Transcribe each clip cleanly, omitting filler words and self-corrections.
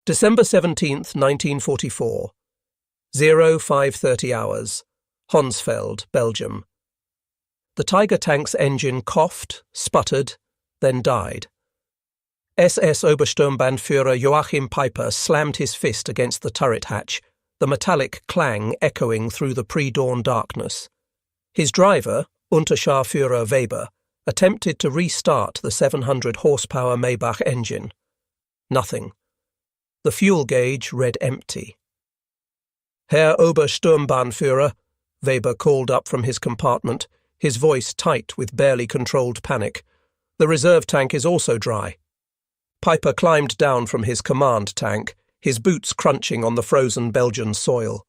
December 17th, 1944. 0530 hours. Honsfeld, Belgium. The Tiger tank's engine coughed, sputtered, then died. SS Obersturmbannführer Joachim Peiper slammed his fist against the turret hatch, the metallic clang echoing through the pre-dawn darkness. His driver, Unterscharführer Weber, attempted to restart the 700-horsepower Maybach engine. Nothing. The fuel gauge read empty. Herr Obersturmbannführer, Weber called up from his compartment, his voice tight with barely controlled panic. The reserve tank is also dry. Peiper climbed down from his command tank, his boots crunching on the frozen Belgian soil.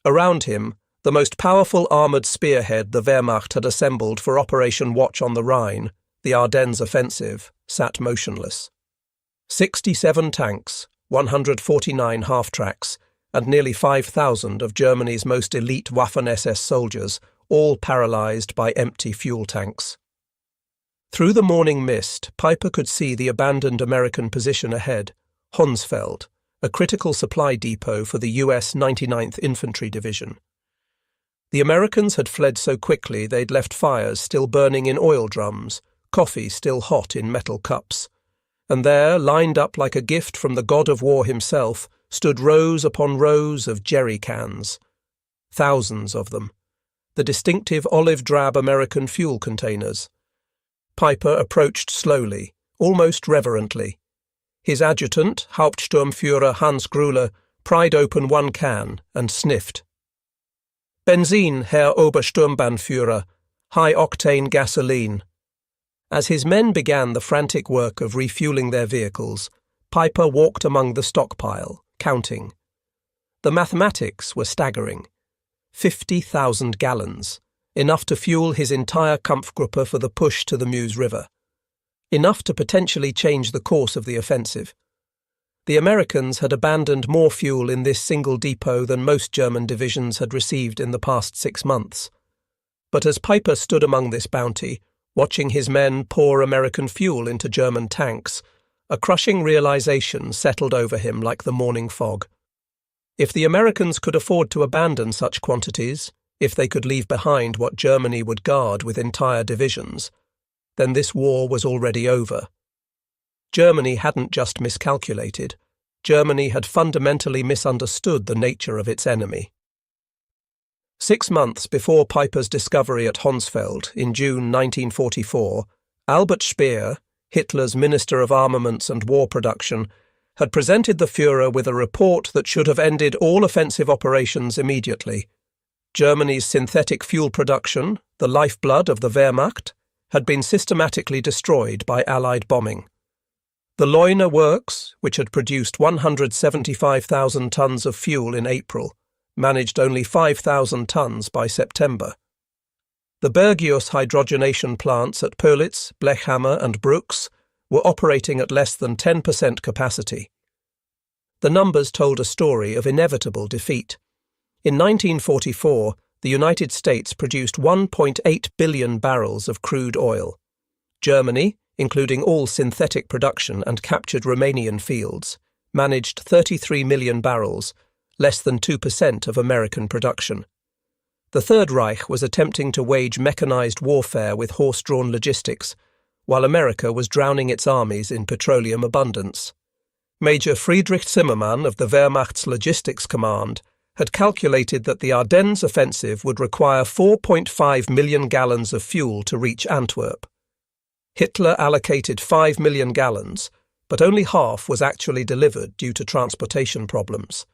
Around him, the most powerful armoured spearhead the Wehrmacht had assembled for Operation Watch on the Rhine, the Ardennes offensive, sat motionless. 67 tanks, 149 half-tracks, and nearly 5,000 of Germany's most elite Waffen-SS soldiers, all paralysed by empty fuel tanks. Through the morning mist, Peiper could see the abandoned American position ahead, Honsfeld, a critical supply depot for the US 99th Infantry Division. The Americans had fled so quickly they'd left fires still burning in oil drums, coffee still hot in metal cups. And there, lined up like a gift from the god of war himself, stood rows upon rows of jerry cans. Thousands of them. The distinctive olive-drab American fuel containers. Peiper approached slowly, almost reverently. His adjutant, Hauptsturmführer Hans Gruller, pried open one can and sniffed. Benzin, Herr Obersturmbannführer, high-octane gasoline. As his men began the frantic work of refueling their vehicles, Peiper walked among the stockpile, counting. The mathematics were staggering. 50,000 gallons, enough to fuel his entire Kampfgruppe for the push to the Meuse River. Enough to potentially change the course of the offensive. The Americans had abandoned more fuel in this single depot than most German divisions had received in the past 6 months. But as Peiper stood among this bounty, watching his men pour American fuel into German tanks, a crushing realization settled over him like the morning fog. If the Americans could afford to abandon such quantities, if they could leave behind what Germany would guard with entire divisions, then this war was already over. Germany hadn't just miscalculated. Germany had fundamentally misunderstood the nature of its enemy. 6 months before Peiper's discovery at Honsfeld in June 1944, Albert Speer, Hitler's Minister of Armaments and War Production, had presented the Führer with a report that should have ended all offensive operations immediately. Germany's synthetic fuel production, the lifeblood of the Wehrmacht, had been systematically destroyed by Allied bombing. The Leuna works, which had produced 175,000 tons of fuel in April, managed only 5,000 tons by September. The Bergius hydrogenation plants at Pölitz, Blechhammer and Brooks were operating at less than 10% capacity. The numbers told a story of inevitable defeat. In 1944, the United States produced 1.8 billion barrels of crude oil. Germany, including all synthetic production and captured Romanian fields, managed 33 million barrels, less than 2% of American production. The Third Reich was attempting to wage mechanized warfare with horse-drawn logistics, while America was drowning its armies in petroleum abundance. Major Friedrich Zimmermann of the Wehrmacht's Logistics Command had calculated that the Ardennes offensive would require 4.5 million gallons of fuel to reach Antwerp. Hitler allocated 5 million gallons, but only half was actually delivered due to transportation problems.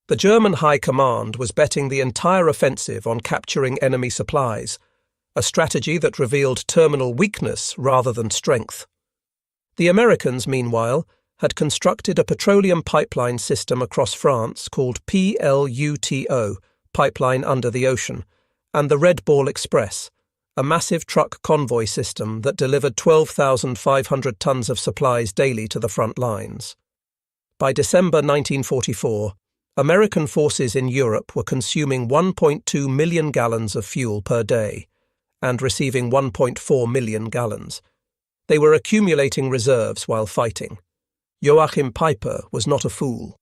The German High Command was betting the entire offensive on capturing enemy supplies, a strategy that revealed terminal weakness rather than strength. The Americans, meanwhile, had constructed a petroleum pipeline system across France called PLUTO, Pipeline Under the Ocean, and the Red Ball Express, a massive truck convoy system that delivered 12,500 tons of supplies daily to the front lines. By December 1944, American forces in Europe were consuming 1.2 million gallons of fuel per day and receiving 1.4 million gallons. They were accumulating reserves while fighting. Joachim Peiper was not a fool.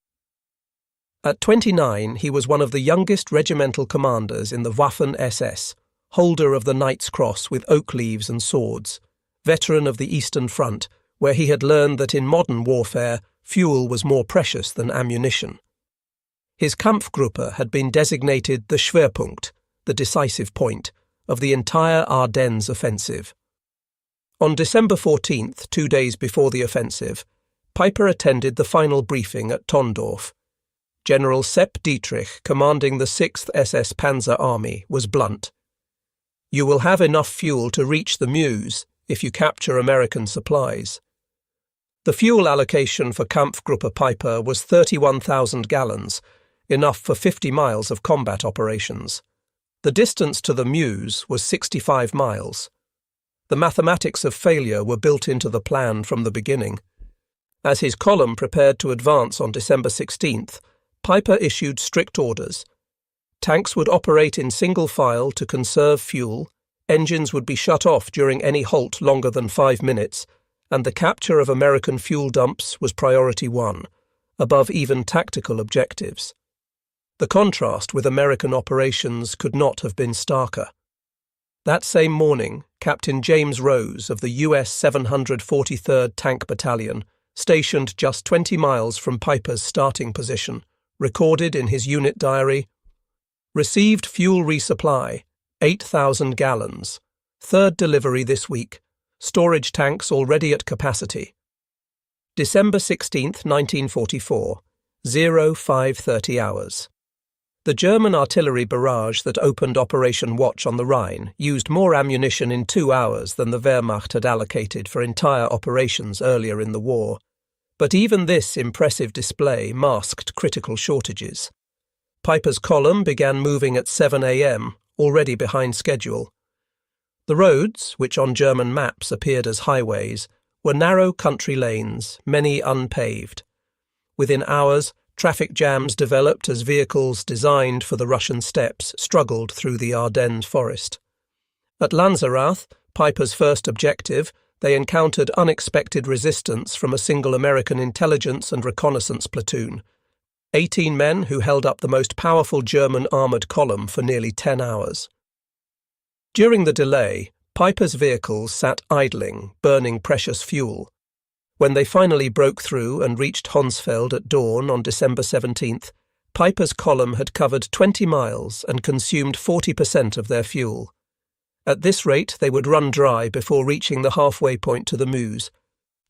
At 29, he was one of the youngest regimental commanders in the Waffen-SS, holder of the Knight's Cross with oak leaves and swords, veteran of the Eastern Front, where he had learned that in modern warfare, fuel was more precious than ammunition. His Kampfgruppe had been designated the Schwerpunkt, the decisive point, of the entire Ardennes offensive. On December 14th, 2 days before the offensive, Peiper attended the final briefing at Tondorf. General Sepp Dietrich, commanding the 6th SS Panzer Army, was blunt. "You will have enough fuel to reach the Meuse if you capture American supplies." The fuel allocation for Kampfgruppe Peiper was 31,000 gallons, enough for 50 miles of combat operations. The distance to the Meuse was 65 miles. The mathematics of failure were built into the plan from the beginning. As his column prepared to advance on December 16th, Peiper issued strict orders. Tanks would operate in single file to conserve fuel, engines would be shut off during any halt longer than 5 minutes, and the capture of American fuel dumps was priority one, above even tactical objectives. The contrast with American operations could not have been starker. That same morning, Captain James Rose of the US 743rd Tank Battalion, stationed just 20 miles from Peiper's starting position, recorded in his unit diary, "Received fuel resupply, 8,000 gallons. Third delivery this week. Storage tanks already at capacity." December 16th, 1944, 05:30 hours. The German artillery barrage that opened Operation Watch on the Rhine used more ammunition in 2 hours than the Wehrmacht had allocated for entire operations earlier in the war. But even this impressive display masked critical shortages. Peiper's column began moving at 7 a.m., already behind schedule. The roads, which on German maps appeared as highways, were narrow country lanes, many unpaved. Within hours, traffic jams developed as vehicles designed for the Russian steppes struggled through the Ardennes forest. At Lanzerath, Peiper's first objective, they encountered unexpected resistance from a single American intelligence and reconnaissance platoon, 18 men who held up the most powerful German armoured column for nearly 10 hours. During the delay, Peiper's vehicles sat idling, burning precious fuel. When they finally broke through and reached Honsfeld at dawn on December 17th, Peiper's column had covered 20 miles and consumed 40% of their fuel. At this rate, they would run dry before reaching the halfway point to the Meuse.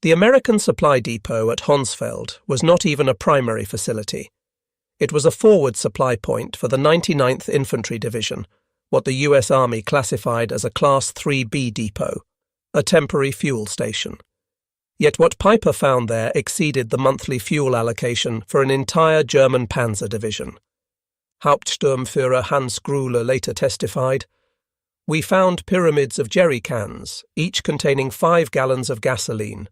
The American supply depot at Honsfeld was not even a primary facility. It was a forward supply point for the 99th Infantry Division, what the US Army classified as a Class 3B depot, a temporary fuel station. Yet what Peiper found there exceeded the monthly fuel allocation for an entire German panzer division. Hauptsturmführer Hans Gruhle later testified, "We found pyramids of jerry cans, each containing 5 gallons of gasoline.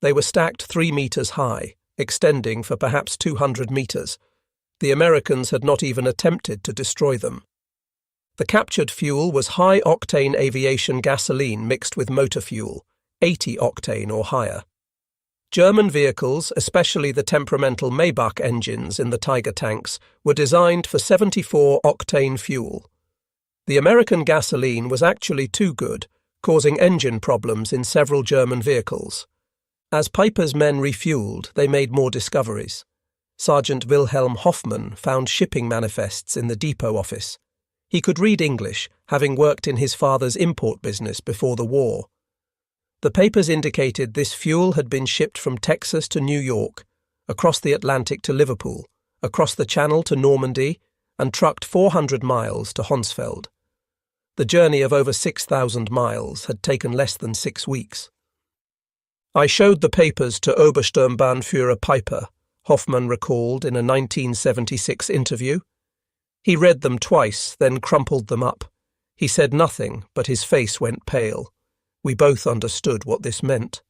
They were stacked 3 meters high, extending for perhaps 200 meters. The Americans had not even attempted to destroy them." The captured fuel was high-octane aviation gasoline mixed with motor fuel, 80 octane or higher. German vehicles, especially the temperamental Maybach engines in the Tiger tanks, were designed for 74 octane fuel. The American gasoline was actually too good, causing engine problems in several German vehicles. As Peiper's men refueled, they made more discoveries. Sergeant Wilhelm Hoffmann found shipping manifests in the depot office. He could read English, having worked in his father's import business before the war. The papers indicated this fuel had been shipped from Texas to New York, across the Atlantic to Liverpool, across the Channel to Normandy, and trucked 400 miles to Honsfeld. The journey of over 6,000 miles had taken less than 6 weeks. "I showed the papers to Obersturmbannführer Peiper," Hoffmann recalled in a 1976 interview. "He read them twice, then crumpled them up. He said nothing, but his face went pale. We both understood what this meant."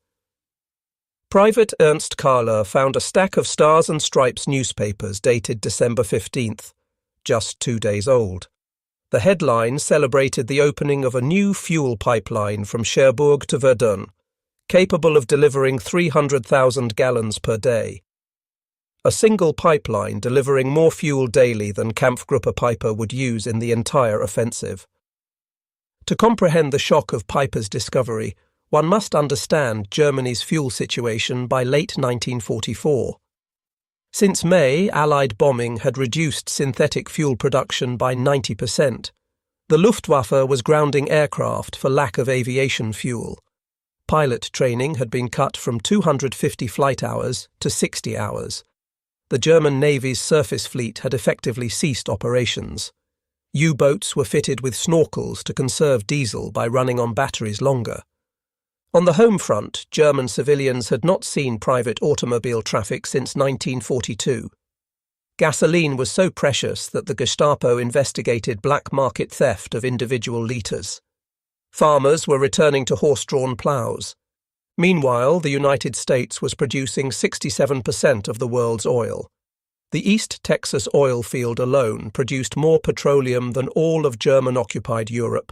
Private Ernst Kahler found a stack of Stars and Stripes newspapers dated December 15th, just 2 days old. The headline celebrated the opening of a new fuel pipeline from Cherbourg to Verdun, capable of delivering 300,000 gallons per day. A single pipeline delivering more fuel daily than Kampfgruppe Peiper would use in the entire offensive. To comprehend the shock of Peiper's discovery, one must understand Germany's fuel situation by late 1944. Since May, Allied bombing had reduced synthetic fuel production by 90%. The Luftwaffe was grounding aircraft for lack of aviation fuel. Pilot training had been cut from 250 flight hours to 60 hours. The German Navy's surface fleet had effectively ceased operations. U-boats were fitted with snorkels to conserve diesel by running on batteries longer. On the home front, German civilians had not seen private automobile traffic since 1942. Gasoline was so precious that the Gestapo investigated black market theft of individual litres. Farmers were returning to horse-drawn ploughs. Meanwhile, the United States was producing 67% of the world's oil. The East Texas oil field alone produced more petroleum than all of German-occupied Europe.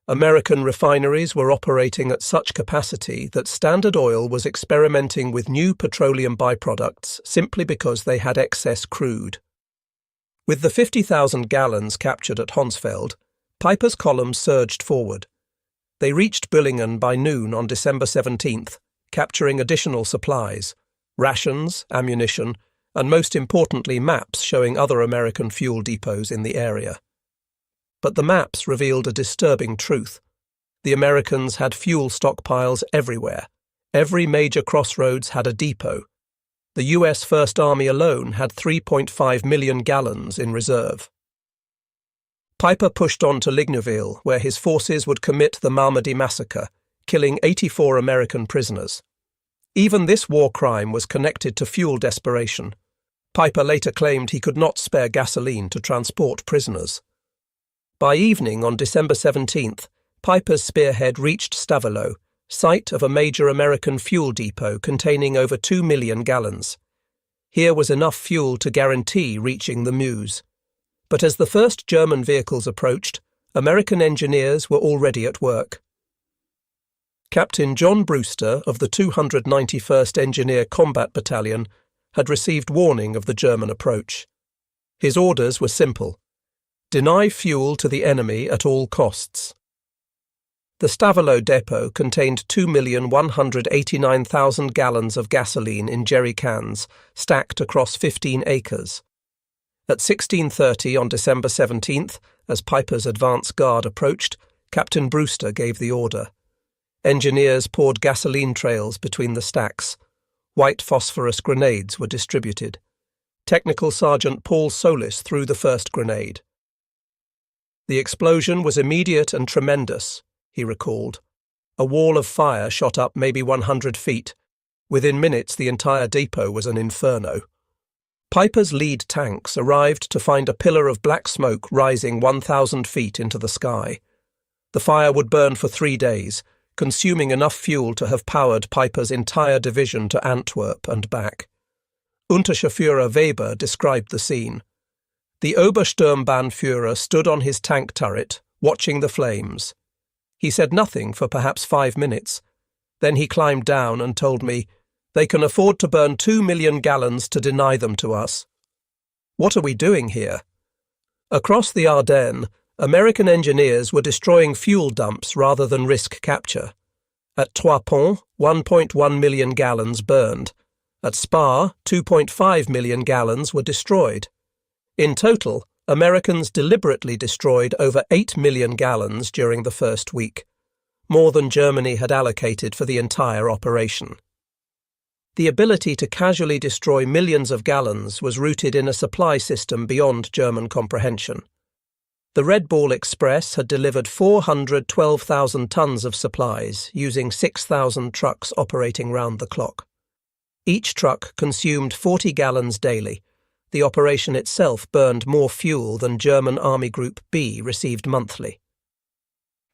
American refineries were operating at such capacity that Standard Oil was experimenting with new petroleum byproducts simply because they had excess crude. With the 50,000 gallons captured at Honsfeld, Peiper's column surged forward. They reached Büllingen by noon on December 17th, capturing additional supplies, rations, ammunition, and most importantly maps showing other American fuel depots in the area. But the maps revealed a disturbing truth. The Americans had fuel stockpiles everywhere. Every major crossroads had a depot. The US First Army alone had 3.5 million gallons in reserve. Peiper pushed on to Ligneville, where his forces would commit the Malmedy massacre, killing 84 American prisoners. Even this war crime was connected to fuel desperation. Peiper later claimed he could not spare gasoline to transport prisoners. By evening on December 17th, Peiper's spearhead reached Stavelot, site of a major American fuel depot containing over 2 million gallons. Here was enough fuel to guarantee reaching the Meuse. But as the first German vehicles approached, American engineers were already at work. Captain John Brewster of the 291st Engineer Combat Battalion had received warning of the German approach. His orders were simple: deny fuel to the enemy at all costs. The Stavelot depot contained 2,189,000 gallons of gasoline in jerry cans, stacked across 15 acres. At 16:30 on December 17th, as Peiper's advance guard approached, Captain Brewster gave the order. Engineers poured gasoline trails between the stacks. White phosphorus grenades were distributed. Technical Sergeant Paul Solis threw the first grenade. The explosion was immediate and tremendous, he recalled. A wall of fire shot up maybe 100 feet. Within minutes, the entire depot was an inferno. Peiper's lead tanks arrived to find a pillar of black smoke rising 1,000 feet into the sky. The fire would burn for 3 days, consuming enough fuel to have powered Peiper's entire division to Antwerp and back. Untersturmführer Weber described the scene. The Obersturmbannführer stood on his tank turret, watching the flames. He said nothing for perhaps 5 minutes. Then he climbed down and told me, "They can afford to burn 2 million gallons to deny them to us." What are we doing here? Across the Ardennes, American engineers were destroying fuel dumps rather than risk capture. At Trois Ponts, 1.1 million gallons burned. At Spa, 2.5 million gallons were destroyed. In total, Americans deliberately destroyed over 8 million gallons during the first week, more than Germany had allocated for the entire operation. The ability to casually destroy millions of gallons was rooted in a supply system beyond German comprehension. The Red Ball Express had delivered 412,000 tons of supplies using 6,000 trucks operating round the clock. Each truck consumed 40 gallons daily. The operation itself burned more fuel than German Army Group B received monthly.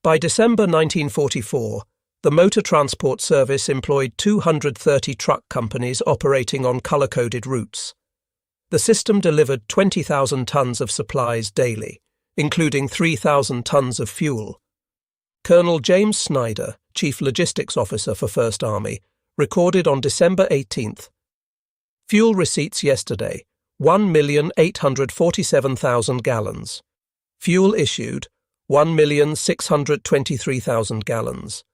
By December 1944, the Motor Transport Service employed 230 truck companies operating on colour-coded routes. The system delivered 20,000 tons of supplies daily, including 3,000 tons of fuel. Colonel James Snyder, Chief Logistics Officer for First Army, recorded on December 18th. Fuel receipts yesterday, 1,847,000 gallons. Fuel issued, 1,623,000 gallons.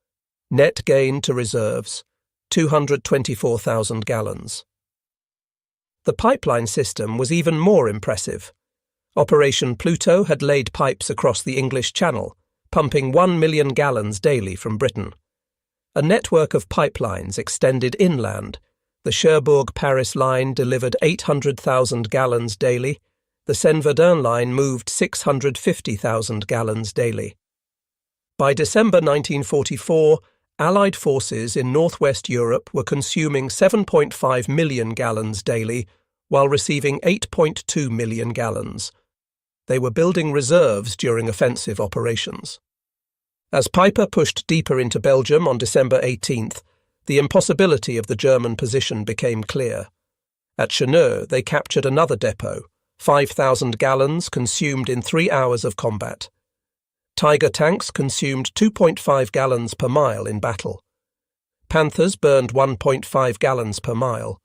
Net gain to reserves, 224,000 gallons. The pipeline system was even more impressive. Operation Pluto had laid pipes across the English Channel, pumping 1 million gallons daily from Britain. A network of pipelines extended inland. The Cherbourg-Paris line delivered 800,000 gallons daily. The Seine-Verdun line moved 650,000 gallons daily. By December 1944, Allied forces in northwest Europe were consuming 7.5 million gallons daily, while receiving 8.2 million gallons. They were building reserves during offensive operations. As Piper pushed deeper into Belgium on December 18th, the impossibility of the German position became clear. At Cheneux, they captured another depot, 5,000 gallons consumed in 3 hours of combat. Tiger tanks consumed 2.5 gallons per mile in battle. Panthers burned 1.5 gallons per mile.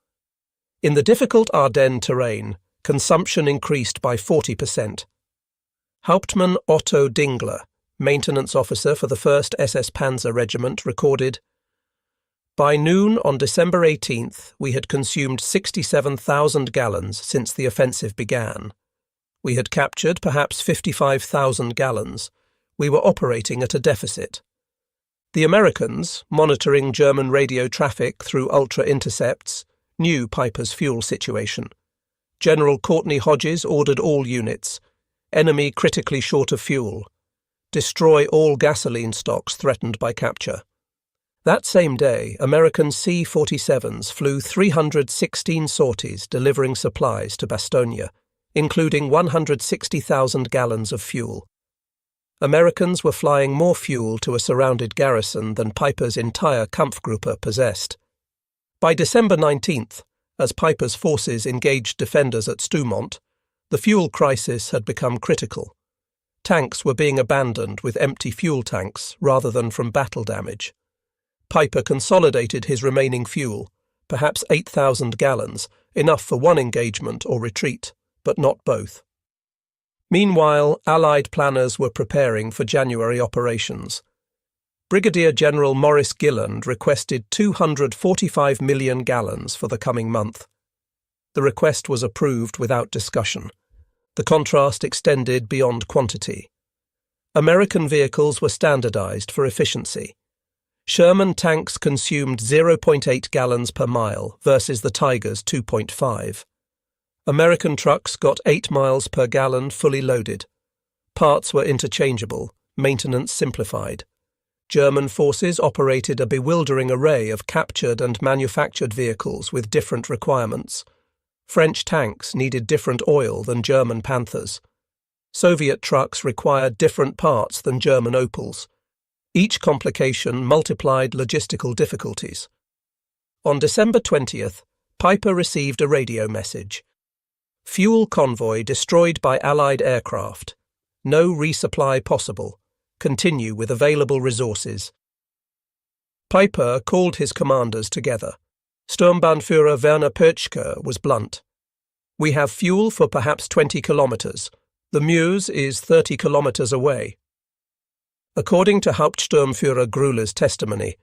In the difficult Ardennes terrain, consumption increased by 40%. Hauptmann Otto Dingler, maintenance officer for the 1st SS Panzer Regiment, recorded, "By noon on December 18th, we had consumed 67,000 gallons since the offensive began. We had captured perhaps 55,000 gallons. We were operating at a deficit. The Americans, monitoring German radio traffic through ultra-intercepts, knew Piper's fuel situation. General Courtney Hodges ordered all units. Enemy critically short of fuel. Destroy all gasoline stocks threatened by capture." That same day, American C-47s flew 316 sorties delivering supplies to Bastogne, including 160,000 gallons of fuel. Americans were flying more fuel to a surrounded garrison than Piper's entire Kampfgruppe possessed. By December 19th, as Piper's forces engaged defenders at Stoumont, the fuel crisis had become critical. Tanks were being abandoned with empty fuel tanks rather than from battle damage. Piper consolidated his remaining fuel, perhaps 8,000 gallons, enough for one engagement or retreat, but not both. Meanwhile, Allied planners were preparing for January operations. Brigadier General Maurice Gilland requested 245 million gallons for the coming month. The request was approved without discussion. The contrast extended beyond quantity. American vehicles were standardized for efficiency. Sherman tanks consumed 0.8 gallons per mile versus the Tiger's 2.5. American trucks got 8 miles per gallon fully loaded. Parts were interchangeable, maintenance simplified. German forces operated a bewildering array of captured and manufactured vehicles with different requirements. French tanks needed different oil than German Panthers. Soviet trucks required different parts than German Opels. Each complication multiplied logistical difficulties. On December 20th, Piper received a radio message. Fuel convoy destroyed by Allied aircraft. No resupply possible. Continue with available resources. Piper called his commanders together. Sturmbannführer Werner Pötschke was blunt. "We have fuel for perhaps 20 kilometers. The Meuse is 30 kilometers away." According to Hauptsturmführer Grüller's testimony,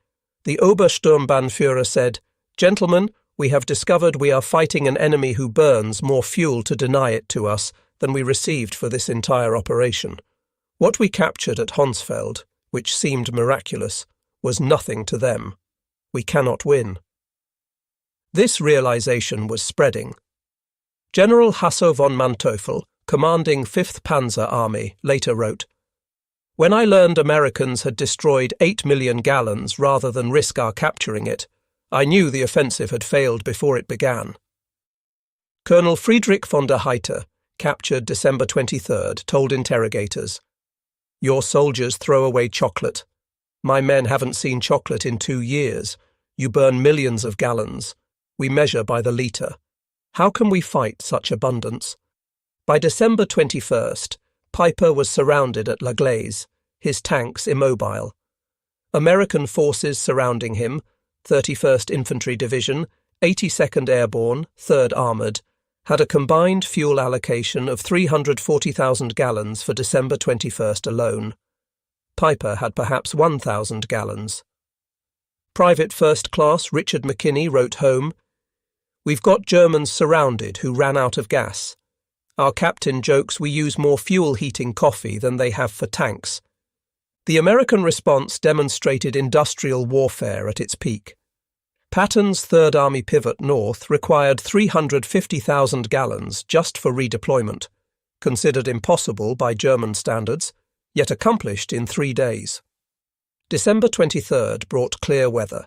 the Obersturmbannführer said, "Gentlemen, we have discovered we are fighting an enemy who burns more fuel to deny it to us than we received for this entire operation. What we captured at Honsfeld, which seemed miraculous, was nothing to them. We cannot win." This realization was spreading. General Hasso von Manteuffel, commanding 5th Panzer Army, later wrote, "When I learned Americans had destroyed 8 million gallons rather than risk our capturing it, I knew the offensive had failed before it began." Colonel Friedrich von der Heydte, captured December 23rd, told interrogators, "Your soldiers throw away chocolate. My men haven't seen chocolate in 2 years. You burn millions of gallons. We measure by the litre. How can we fight such abundance?" By December 21st, Piper was surrounded at La Glaise, his tanks immobile. American forces surrounding him, 31st Infantry Division, 82nd Airborne, 3rd Armoured, had a combined fuel allocation of 340,000 gallons for December 21st alone. Piper had perhaps 1,000 gallons. Private First Class Richard McKinney wrote home, "We've got Germans surrounded who ran out of gas. Our captain jokes we use more fuel heating coffee than they have for tanks." The American response demonstrated industrial warfare at its peak. Patton's Third Army pivot north required 350,000 gallons just for redeployment, considered impossible by German standards, yet accomplished in 3 days. December 23rd brought clear weather.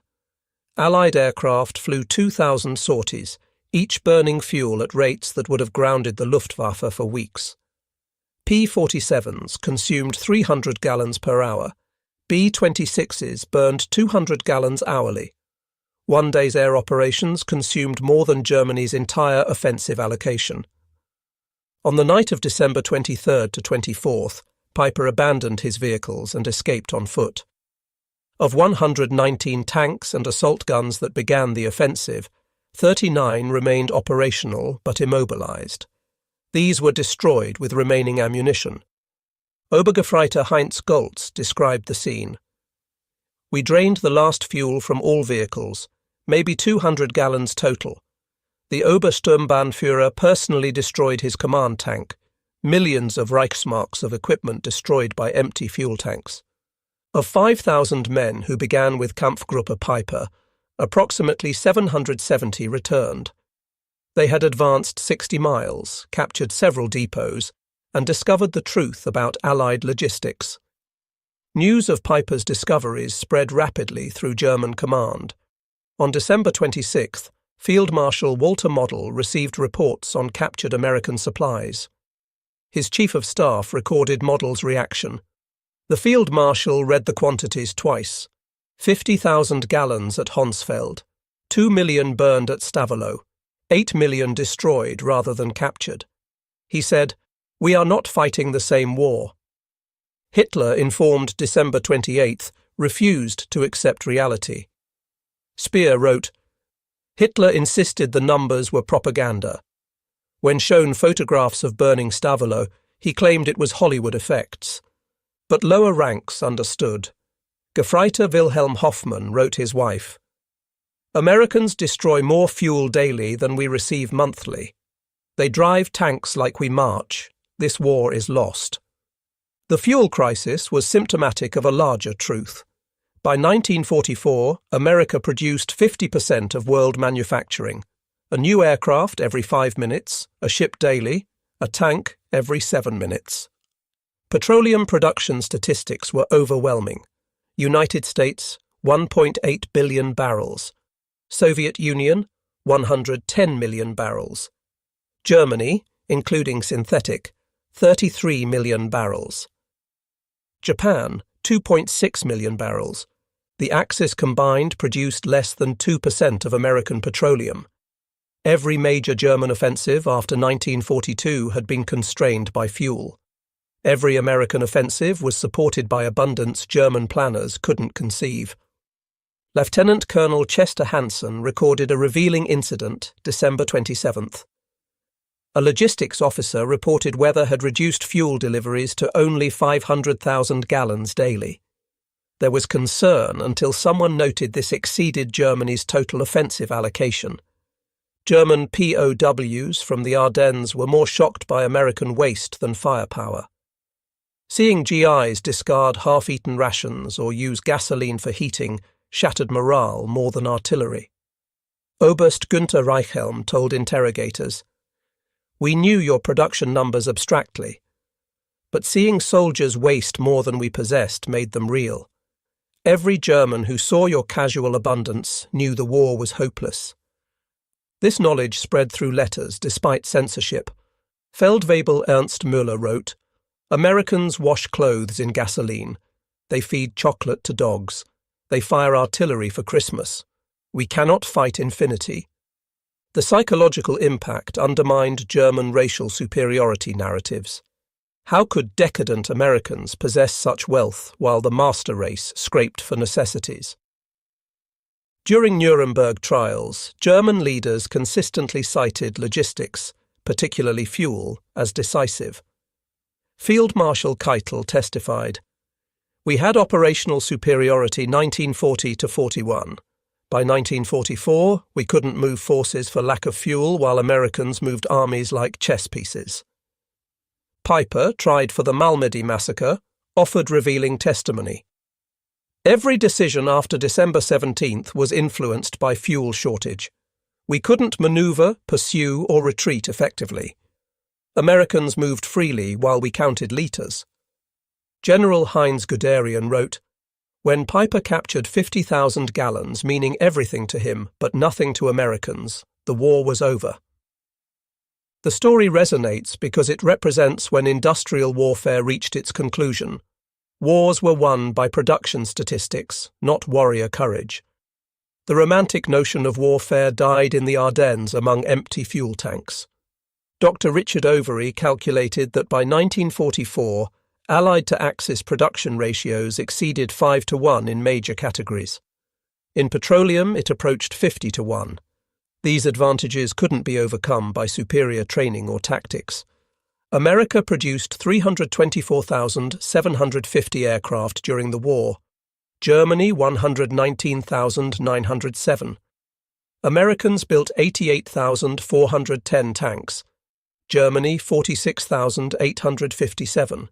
Allied aircraft flew 2,000 sorties, each burning fuel at rates that would have grounded the Luftwaffe for weeks. P-47s consumed 300 gallons per hour. B-26s burned 200 gallons hourly. One day's air operations consumed more than Germany's entire offensive allocation. On the night of December 23rd to 24th, Piper abandoned his vehicles and escaped on foot. Of 119 tanks and assault guns that began the offensive, 39 remained operational but immobilized. These were destroyed with remaining ammunition. Obergefreiter Heinz Goltz described the scene. "We drained the last fuel from all vehicles, maybe 200 gallons total. The Obersturmbannführer personally destroyed his command tank, millions of Reichsmarks of equipment destroyed by empty fuel tanks. Of 5,000 men who began with Kampfgruppe Piper, approximately 770 returned. They had advanced 60 miles, captured several depots, and discovered the truth about Allied logistics. News of Piper's discoveries spread rapidly through German command. On December 26th, Field Marshal Walter Model received reports on captured American supplies. His chief of staff recorded Model's reaction. The Field Marshal read the quantities twice: 50,000 gallons at Honsfeld, 2 million burned at Stavelot, 8 million destroyed rather than captured. He said, "We are not fighting the same war." Hitler, informed December 28th, refused to accept reality. Speer wrote, "Hitler insisted the numbers were propaganda. When shown photographs of burning Stavelot, he claimed it was Hollywood effects. But lower ranks understood." Gefreiter Wilhelm Hoffmann wrote his wife, "Americans destroy more fuel daily than we receive monthly. They drive tanks like we march. This war is lost." The fuel crisis was symptomatic of a larger truth. By 1944, America produced 50% of world manufacturing. A new aircraft every 5 minutes, a ship daily, a tank every 7 minutes. Petroleum production statistics were overwhelming. United States, 1.8 billion barrels. Soviet Union, 110 million barrels. Germany, including synthetic, 33 million barrels. Japan, 2.6 million barrels. The Axis combined produced less than 2% of American petroleum. Every major German offensive after 1942 had been constrained by fuel. Every American offensive was supported by abundance German planners couldn't conceive. Lieutenant Colonel Chester Hansen recorded a revealing incident December 27th. A logistics officer reported weather had reduced fuel deliveries to only 500,000 gallons daily. There was concern until someone noted this exceeded Germany's total offensive allocation. German POWs from the Ardennes were more shocked by American waste than firepower. Seeing GIs discard half-eaten rations or use gasoline for heating shattered morale more than artillery. Oberst Günther Reichhelm told interrogators, "We knew your production numbers abstractly, but seeing soldiers waste more than we possessed made them real. Every German who saw your casual abundance knew the war was hopeless." This knowledge spread through letters despite censorship. Feldwebel Ernst Müller wrote, "Americans wash clothes in gasoline. They feed chocolate to dogs. They fire artillery for Christmas. We cannot fight infinity." The psychological impact undermined German racial superiority narratives. How could decadent Americans possess such wealth while the master race scraped for necessities? During Nuremberg trials, German leaders consistently cited logistics, particularly fuel, as decisive. Field Marshal Keitel testified, "We had operational superiority 1940 to 41. By 1944, we couldn't move forces for lack of fuel while Americans moved armies like chess pieces." Piper, tried for the Malmedy massacre, offered revealing testimony. "Every decision after December 17th was influenced by fuel shortage. We couldn't maneuver, pursue, or retreat effectively. Americans moved freely while we counted litres." General Heinz Guderian wrote, "When Piper captured 50,000 gallons, meaning everything to him but nothing to Americans, the war was over." The story resonates because it represents when industrial warfare reached its conclusion. Wars were won by production statistics, not warrior courage. The romantic notion of warfare died in the Ardennes among empty fuel tanks. Dr. Richard Overy calculated that by 1944, Allied to Axis production ratios exceeded 5-1 in major categories. In petroleum, it approached 50-1. These advantages couldn't be overcome by superior training or tactics. America produced 324,750 aircraft during the war. Germany 119,907. Americans built 88,410 tanks. Germany 46,857.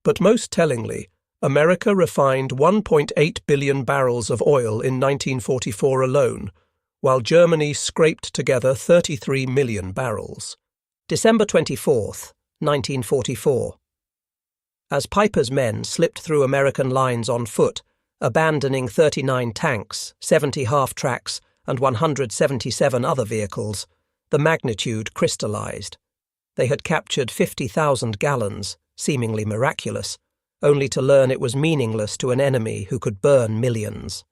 But most tellingly, America refined 1.8 billion barrels of oil in 1944 alone, while Germany scraped together 33 million barrels. December 24th, 1944. As Piper's men slipped through American lines on foot, abandoning 39 tanks, 70 half-tracks, and 177 other vehicles, the magnitude crystallized. They had captured 50,000 gallons, seemingly miraculous, only to learn it was meaningless to an enemy who could burn millions.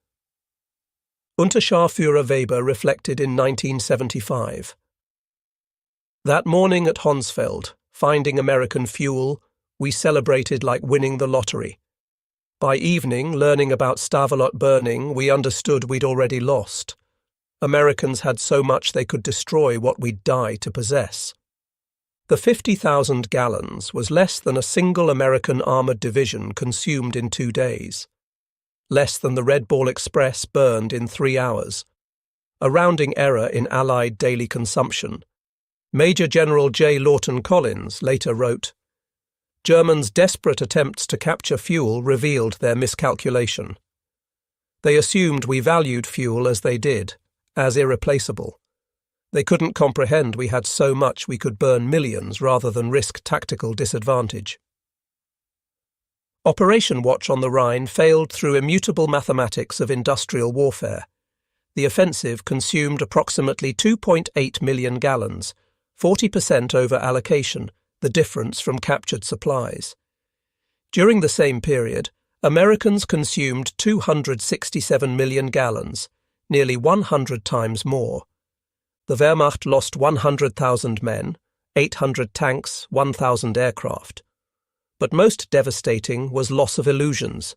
Unterscharführer Weber reflected in 1975. "That morning at Honsfeld, finding American fuel, we celebrated like winning the lottery. By evening, learning about Stavelot burning, we understood we'd already lost. Americans had so much they could destroy what we'd die to possess." The 50,000 gallons was less than a single American armoured division consumed in 2 days. Less than the Red Ball Express burned in 3 hours. A rounding error in Allied daily consumption. Major General J. Lawton Collins later wrote, "Germans' desperate attempts to capture fuel revealed their miscalculation. They assumed we valued fuel as they did, as irreplaceable. They couldn't comprehend we had so much we could burn millions rather than risk tactical disadvantage." Operation Watch on the Rhine failed through immutable mathematics of industrial warfare. The offensive consumed approximately 2.8 million gallons, 40% over allocation, the difference from captured supplies. During the same period, Americans consumed 267 million gallons, nearly 100 times more. The Wehrmacht lost 100,000 men, 800 tanks, 1,000 aircraft. But most devastating was loss of illusions.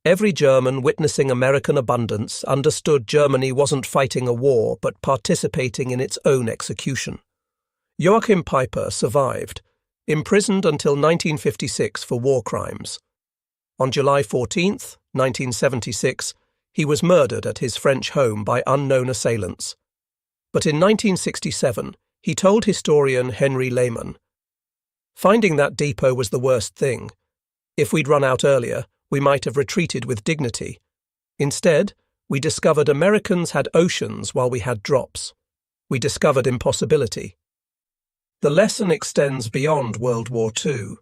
Every German witnessing American abundance understood Germany wasn't fighting a war but participating in its own execution. Joachim Piper survived, imprisoned until 1956 for war crimes. On July 14, 1976, he was murdered at his French home by unknown assailants. But in 1967, he told historian Henry Lehmann, "Finding that depot was the worst thing. If we'd run out earlier, we might have retreated with dignity. Instead, we discovered Americans had oceans while we had drops. We discovered impossibility." The lesson extends beyond World War II.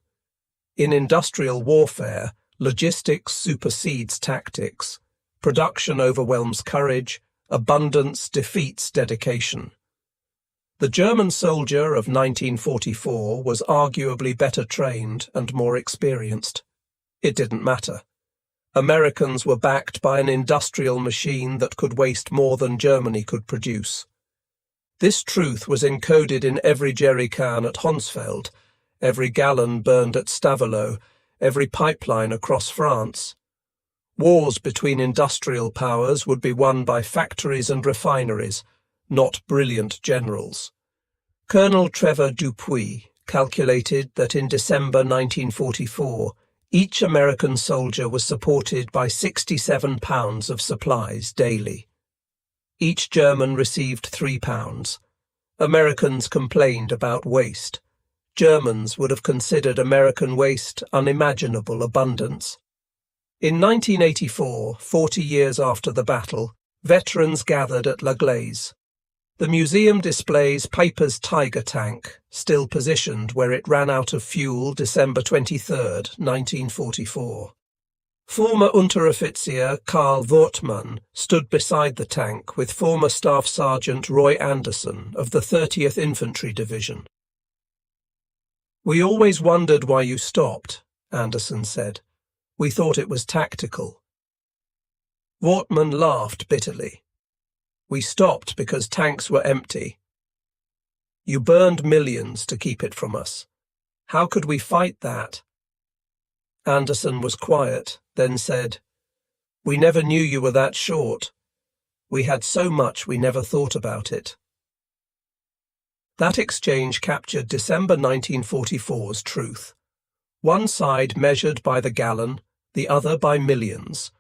In industrial warfare, logistics supersedes tactics. Production overwhelms courage. Abundance defeats dedication. The German soldier of 1944 was arguably better trained and more experienced. It didn't matter. Americans were backed by an industrial machine that could waste more than Germany could produce. This truth was encoded in every jerry can at Honsfeld, every gallon burned at Stavelot, every pipeline across France. Wars between industrial powers would be won by factories and refineries, not brilliant generals. Colonel Trevor Dupuy calculated that in December 1944, each American soldier was supported by 67 pounds of supplies daily. Each German received 3 pounds. Americans complained about waste. Germans would have considered American waste unimaginable abundance. In 1984, 40 years after the battle, veterans gathered at La Glaise. The museum displays Piper's Tiger tank, still positioned where it ran out of fuel December 23, 1944. Former Unteroffizier Karl Wortmann stood beside the tank with former Staff Sergeant Roy Anderson of the 30th Infantry Division. "We always wondered why you stopped," Anderson said. "We thought it was tactical." Wortmann laughed bitterly. "We stopped because tanks were empty. You burned millions to keep it from us. How could we fight that?" Anderson was quiet, then said, "We never knew you were that short. We had so much we never thought about it." That exchange captured December 1944's truth. One side measured by the gallon, the other by millions.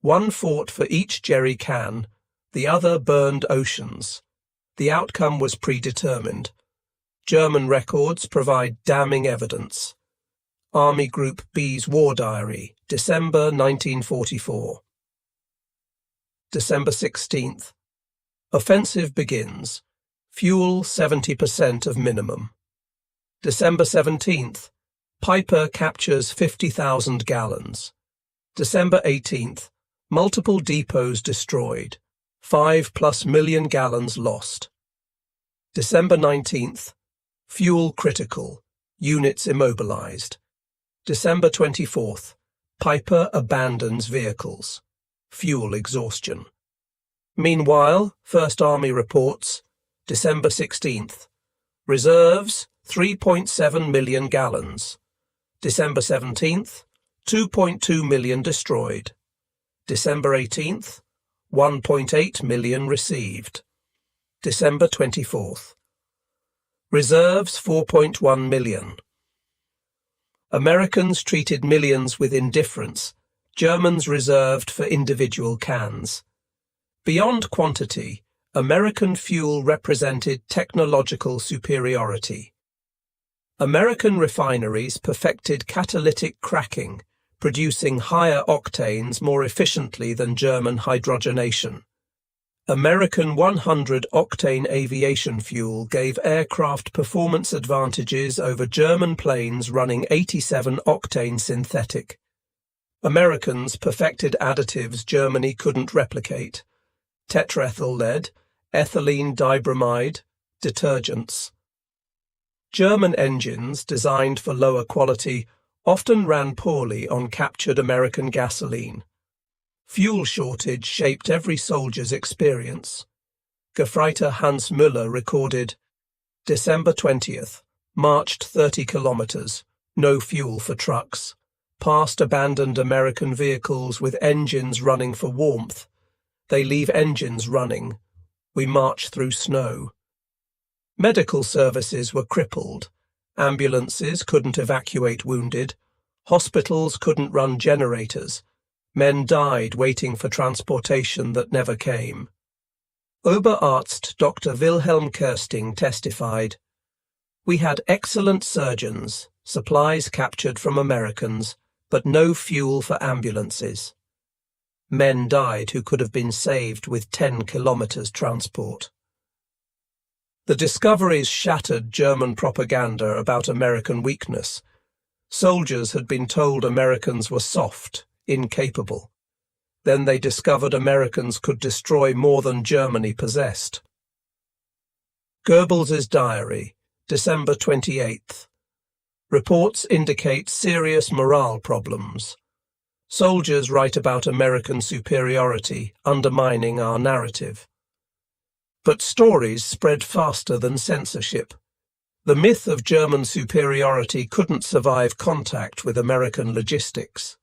One fought for each jerry can, the other burned oceans. The outcome was predetermined. German records provide damning evidence. Army Group B's War Diary, December 1944. December 16th. Offensive begins. Fuel 70% of minimum. December 17th. Piper captures 50,000 gallons. December 18th. Multiple depots destroyed. 5+ million gallons lost. December 19th. Fuel critical. Units immobilized. December 24th. Piper abandons vehicles. Fuel exhaustion. Meanwhile, First Army reports, December 16th. Reserves, 3.7 million gallons. December 17th, 2.2 million destroyed. December 18th, 1.8 million received. December 24th. Reserves 4.1 million. Americans treated millions with indifference, Germans reserved for individual cans. Beyond quantity, American fuel represented technological superiority. American refineries perfected catalytic cracking, producing higher octanes more efficiently than German hydrogenation. American 100-octane aviation fuel gave aircraft performance advantages over German planes running 87-octane synthetic. Americans perfected additives Germany couldn't replicate: tetraethyl lead, ethylene dibromide, detergents. German engines, designed for lower quality, often ran poorly on captured American gasoline. Fuel shortage shaped every soldier's experience. Gefreiter Hans Müller recorded, December 20th, marched 30 kilometers, no fuel for trucks, past abandoned American vehicles with engines running for warmth. They leave engines running. We march through snow. Medical services were crippled. Ambulances couldn't evacuate wounded. Hospitals couldn't run generators. Men died waiting for transportation that never came. Oberarzt Dr. Wilhelm Kersting testified, "We had excellent surgeons, supplies captured from Americans, but no fuel for ambulances. Men died who could have been saved with 10 kilometers transport." The discoveries shattered German propaganda about American weakness. Soldiers had been told Americans were soft, incapable. Then they discovered Americans could destroy more than Germany possessed. Goebbels's diary, December 28th. Reports indicate serious morale problems. Soldiers write about American superiority, undermining our narrative. But stories spread faster than censorship. The myth of German superiority couldn't survive contact with American logistics.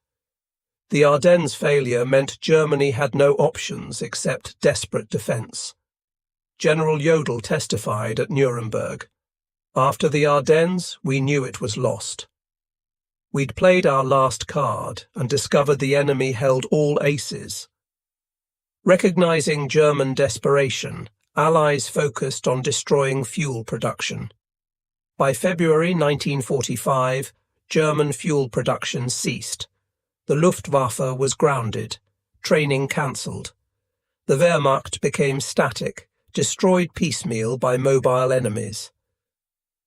The Ardennes failure meant Germany had no options except desperate defence. General Jodl testified at Nuremberg. After the Ardennes, we knew it was lost. We'd played our last card and discovered the enemy held all aces. Recognizing German desperation, Allies focused on destroying fuel production. By February 1945, German fuel production ceased. The Luftwaffe was grounded, training cancelled. The Wehrmacht became static, destroyed piecemeal by mobile enemies.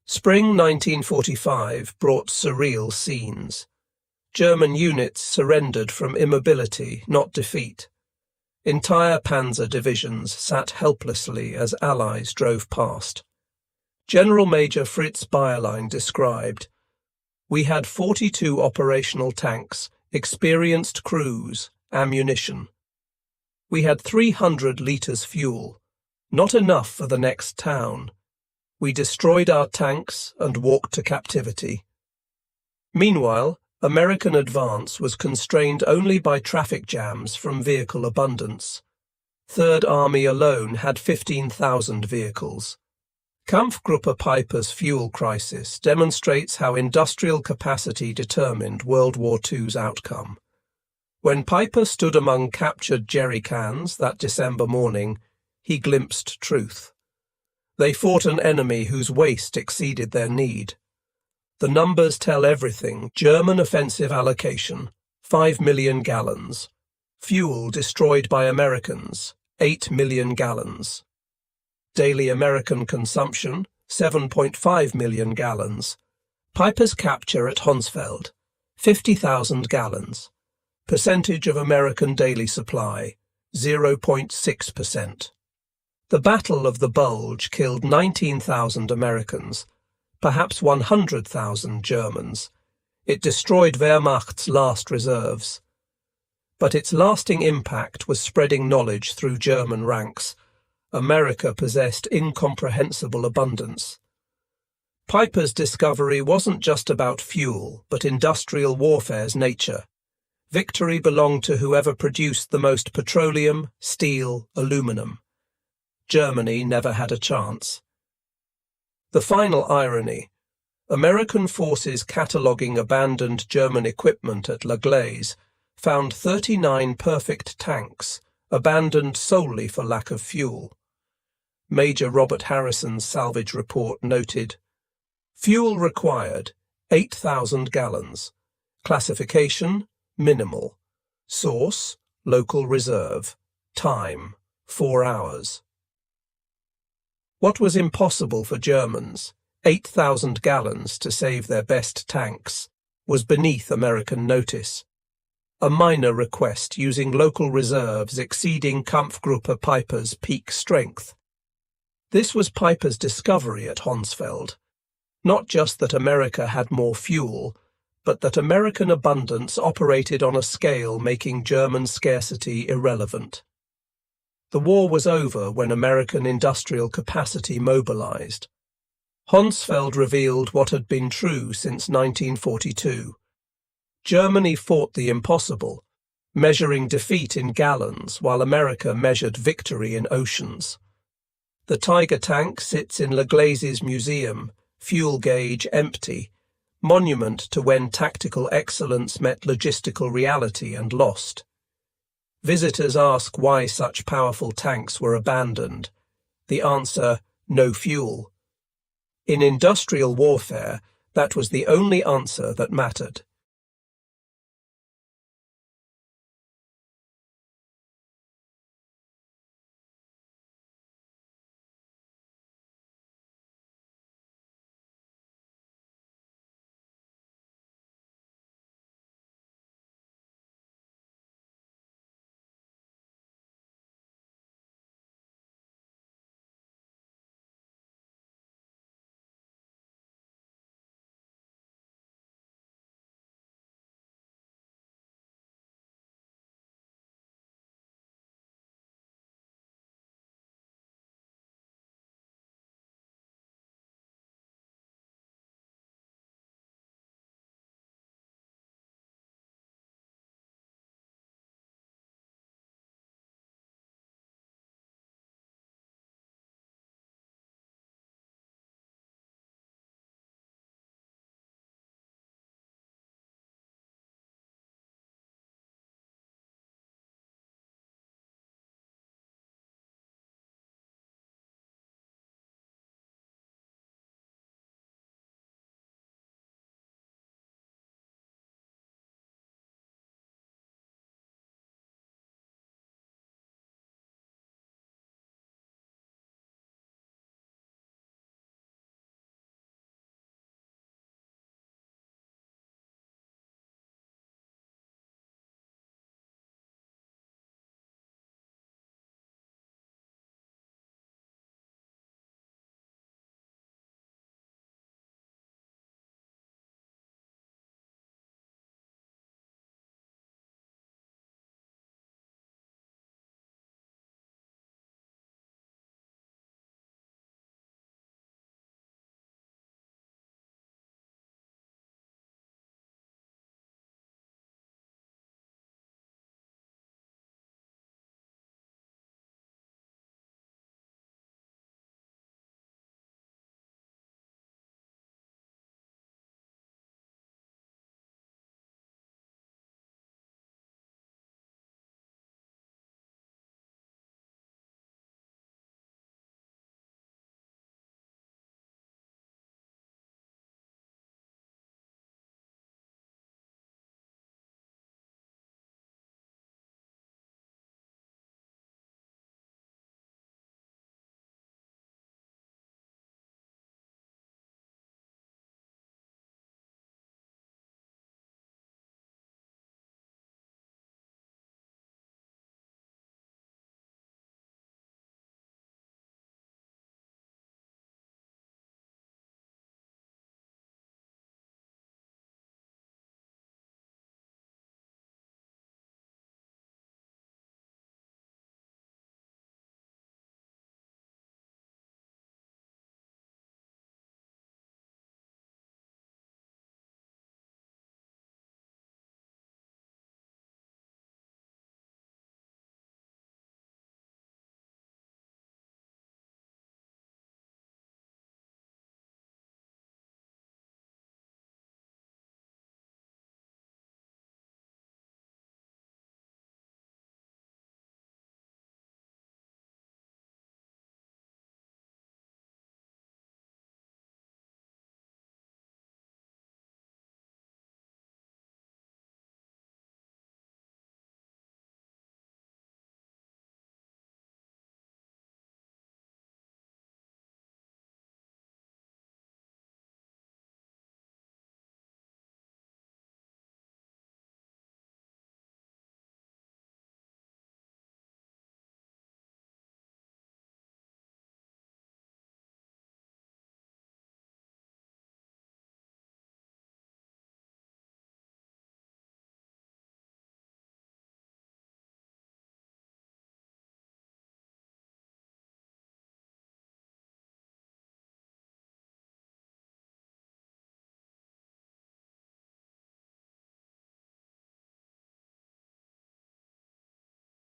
Spring 1945 brought surreal scenes. German units surrendered from immobility, not defeat. Entire panzer divisions sat helplessly as Allies drove past. General Major Fritz Bayerlein described, "We had 42 operational tanks, experienced crews, ammunition. We had 300 litres fuel, not enough for the next town. We destroyed our tanks and walked to captivity." Meanwhile, American advance was constrained only by traffic jams from vehicle abundance. Third Army alone had 15,000 vehicles. Kampfgruppe Piper's fuel crisis demonstrates how industrial capacity determined World War II's outcome. When Piper stood among captured jerry cans that December morning, he glimpsed truth. They fought an enemy whose waste exceeded their need. The numbers tell everything. German offensive allocation, 5 million gallons. Fuel destroyed by Americans, 8 million gallons. Daily American consumption, 7.5 million gallons. Piper's capture at Honsfeld, 50,000 gallons. Percentage of American daily supply, 0.6%. The Battle of the Bulge killed 19,000 Americans, perhaps 100,000 Germans. It destroyed Wehrmacht's last reserves. But its lasting impact was spreading knowledge through German ranks. America possessed incomprehensible abundance. Piper's discovery wasn't just about fuel, but industrial warfare's nature. Victory belonged to whoever produced the most petroleum, steel, aluminum. Germany never had a chance. The final irony: American forces cataloguing abandoned German equipment at La Glaise found 39 perfect tanks, abandoned solely for lack of fuel. Major Robert Harrison's salvage report noted, "Fuel required, 8,000 gallons. Classification, minimal. Source, local reserve. Time, 4 hours." What was impossible for Germans, 8,000 gallons to save their best tanks, was beneath American notice. A minor request using local reserves exceeding Kampfgruppe Piper's peak strength. This was Piper's discovery at Honsfeld. Not just that America had more fuel, but that American abundance operated on a scale making German scarcity irrelevant. The war was over when American industrial capacity mobilized. Honsfeld revealed what had been true since 1942. Germany fought the impossible, measuring defeat in gallons while America measured victory in oceans. The Tiger tank sits in La Glaise's museum, fuel gauge empty, monument to when tactical excellence met logistical reality and lost. Visitors ask why such powerful tanks were abandoned. The answer, no fuel. In industrial warfare, that was the only answer that mattered.